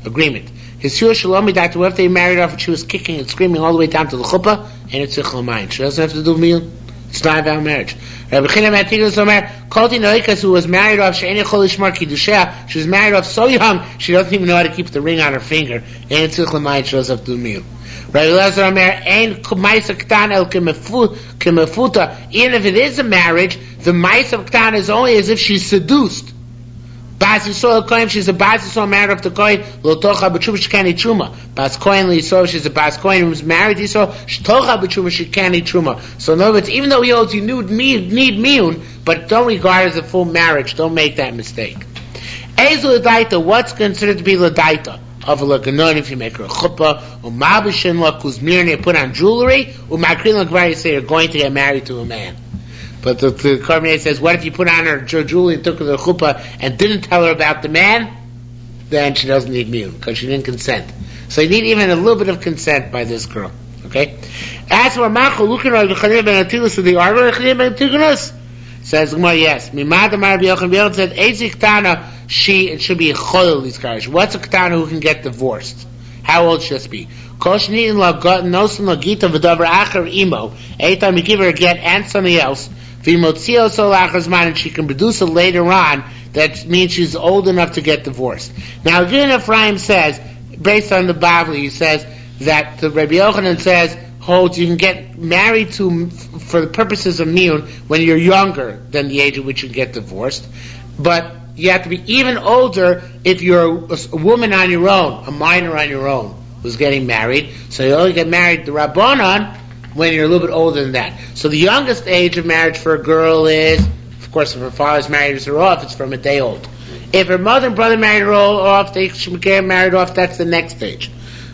agreement. His shiur shalomi daita, what if they married off and she was kicking and screaming all the way down to the chuppah, and it's a chalamayim. She doesn't have to do meal. It's not about marriage. Rabbi China ben Tigris Omer, Kolti Noikas, who was married off, she was married off so young, she doesn't even know how to keep the ring on her finger, and it's a chalamayim. She doesn't have to do meal. Rabbi Lezer Omer, Ein Maisa K'tan El Kemefuta. Even if it is a marriage, the Maisa K'tan is only as if she's seduced. Bas Yisrael Kohen, she's a Bas Yisrael married off the Kohen, Lo Tocha B'Tshuvah, she can't eat Truma. Bas Kohen Yisrael, she's a Bas Kohen who's married to Yisrael, she Tocha B'Tshuvah, she can't eat Truma. So in other words, even though he holds you need miyun, but don't regard it as a full marriage, don't make that mistake. Ezu L'daita, what's considered to be L'daita? Of a Laganon, if you make her a chuppah, or Mabishin La Kuzmir, and you put on jewelry, or Makrin L'Gvar, you say you're going to get married to a man. But the Korbaneh says, what if you put on her jewelry and took her to the chuppah and didn't tell her about the man? Then she doesn't need miyun, because she didn't consent. So you need even a little bit of consent by this girl. Okay? As for Machu, looking at the Chanina ben Antigus, the Arba Chanina ben Antigus, says Gemara, yes. Mimad Amar B'Yochanan B'Yochanan said, Eizik Ktana, it should be a Cholel Lizkarish. What's a Ktana who can get divorced? How old should this be? Anytime you give her a get and something else, and she can produce it later on, that means she's old enough to get divorced. Now, again, Ephraim says, based on the Bavli, he says that the Rabbi Yochanan says, holds you can get married to, for the purposes of miyun, when you're younger than the age at which you get divorced. But you have to be even older if you're a woman on your own, a minor on your own, who's getting married. So you only get married to Rabbanan when you're a little bit older than that. So the youngest age of marriage for a girl is, of course, if her father's married her off, it's from a day old. If her mother and brother married her off, they get married off, that's the next stage.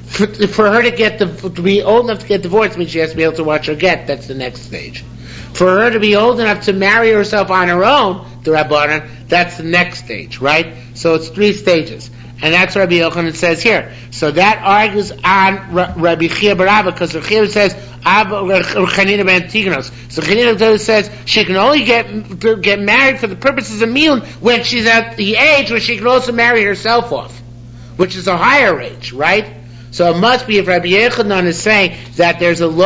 For her to be old enough to get divorced means she has to be able to watch her get, that's the next stage. For her to be old enough to marry herself on her own, the Rabbanan, that's the next stage, right? So it's 3 stages. And that's what Rabbi Yochanan says here. So that argues on Rabbi Chia bar Abba, because Rabbi Chia says, Chanina ben Tignos. So Chanina says she can only get married for the purposes of miyun when she's at the age where she can also marry herself off, which is a higher age, right? So it must be, if Rabbi Yochanan is saying that there's an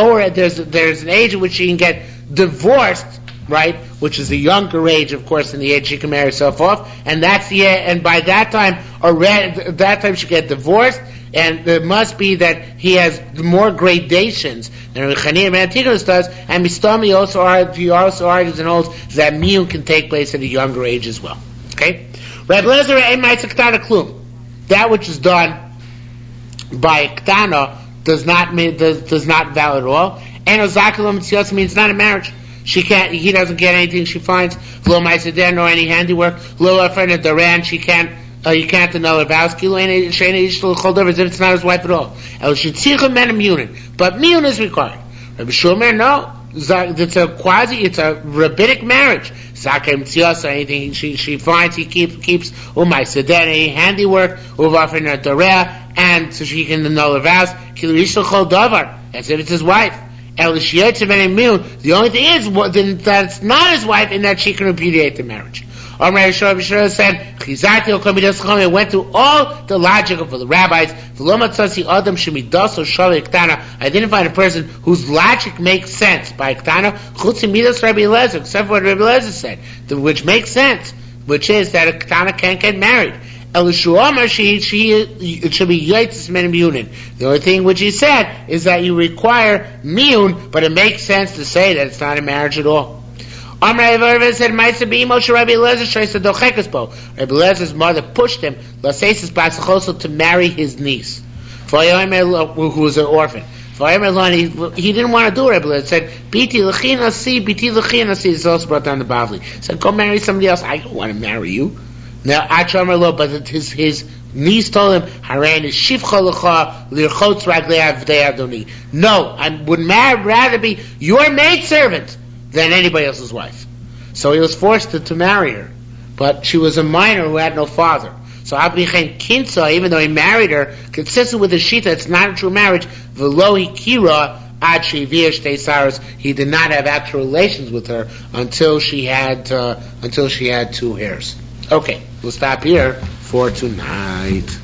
age at which she can get divorced, right, which is a younger age, of course, than the age she can marry herself off, and and by that time she get divorced, and it must be that he has more gradations than Chanina ben Tignos does, and Mistami also argues and holds that miyun can take place at a younger age as well. Okay? Rabbi Lezer ein ma'aseh ktana klum. That which is done by ktana does not valid at all. And Ozakalum Tzios means not a marriage. He doesn't get anything she finds. Lo ma'aseh nor any handiwork. Lo afren daran, you can't annul her vows. As if it's not his wife at all. But miyun is required. Rabbi Shomer, no. It's a rabbinic marriage. Zakem Tzios, anything she finds, he keeps. Any handiwork. And so she can annul her vows. As if it's his wife. The only thing is that it's not his wife, and that she can repudiate the marriage. Rabbi Shua said, I went through all the logic of the rabbis. I didn't find a person whose logic makes sense by Ktana, except for what Rabbi Lezer said, which makes sense, which is that a Ktana can't get married. It should be Yitzis Men Miyunin. The only thing which he said is that you require Miyun, but it makes sense to say that it's not a marriage at all. Rabbi Lezer's mother pushed him to marry his niece, who was an orphan. He didn't want to do it. Rabbi Lezer said, "Biti l'chinasi, biti l'chinasi." It's also brought down the Bavli. He said, "Go marry somebody else. I don't want to marry you." Now, but his niece told him, "No, I would rather be your maidservant than anybody else's wife." So he was forced to marry her. But she was a minor who had no father. So even though he married her, consistent with the Shita, it's not a true marriage. V'lo hikira Ad Shivir Shtei Saras, he did not have actual relations with her until she had 2 hairs. Okay, we'll stop here for tonight.